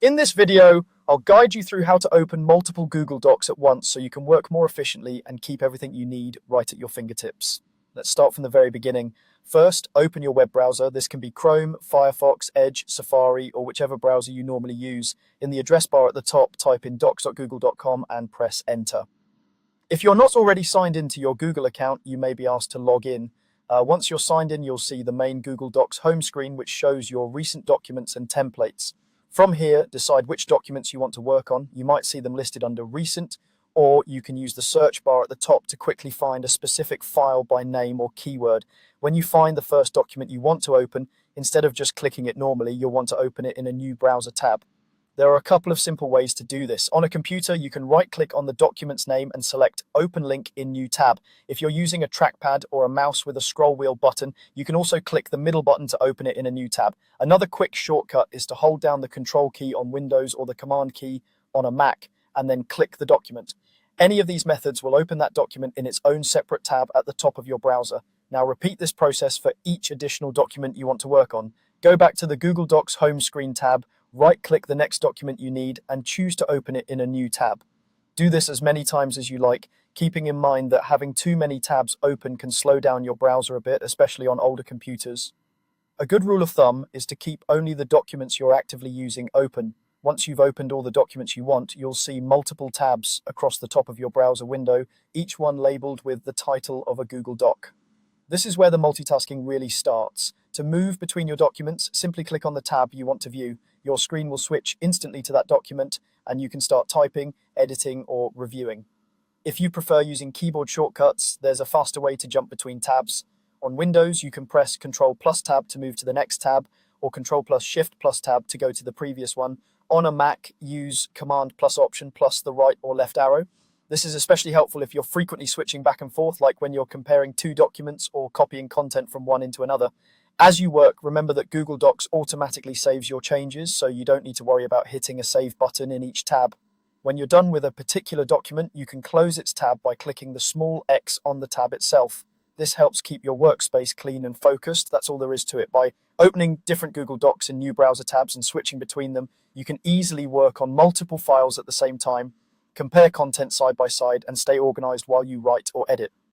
In this video, I'll guide you through how to open multiple Google Docs at once so you can work more efficiently and keep everything you need right at your fingertips. Let's start from the very beginning. First, open your web browser. This can be Chrome, Firefox, Edge, Safari, or whichever browser you normally use. In the address bar at the top, type in docs.google.com and press enter. If you're not already signed into your Google account, you may be asked to log in. Once you're signed in, you'll see the main Google Docs home screen, which shows your recent documents and templates. From here, decide which documents you want to work on. You might see them listed under Recent, or you can use the search bar at the top to quickly find a specific file by name or keyword. When you find the first document you want to open, instead of just clicking it normally, you'll want to open it in a new browser tab. There are a couple of simple ways to do this. On a computer, you can right-click on the document's name and select Open Link in New Tab. If you're using a trackpad or a mouse with a scroll wheel button, you can also click the middle button to open it in a new tab. Another quick shortcut is to hold down the Control key on Windows or the Command key on a Mac, and then click the document. Any of these methods will open that document in its own separate tab at the top of your browser. Now repeat this process for each additional document you want to work on. Go back to the Google Docs home screen tab, right-click the next document you need, and choose to open it in a new tab. Do this as many times as you like, keeping in mind that having too many tabs open can slow down your browser a bit, especially on older computers. A good rule of thumb is to keep only the documents you're actively using open. Once you've opened all the documents you want, you'll see multiple tabs across the top of your browser window, each one labeled with the title of a Google Doc. This is where the multitasking really starts. To move between your documents, simply click on the tab you want to view. Your screen will switch instantly to that document, and you can start typing, editing, or reviewing. If you prefer using keyboard shortcuts, there's a faster way to jump between tabs. On Windows, you can press Ctrl+ Tab to move to the next tab, or Ctrl+ Shift+ Tab to go to the previous one. On a Mac, use Command plus Option plus the right or left arrow. This is especially helpful if you're frequently switching back and forth, like when you're comparing two documents or copying content from one into another. As you work, remember that Google Docs automatically saves your changes, so you don't need to worry about hitting a save button in each tab. When you're done with a particular document, you can close its tab by clicking the small X on the tab itself. This helps keep your workspace clean and focused. That's all there is to it. By opening different Google Docs in new browser tabs and switching between them, you can easily work on multiple files at the same time, compare content side by side, and stay organized while you write or edit.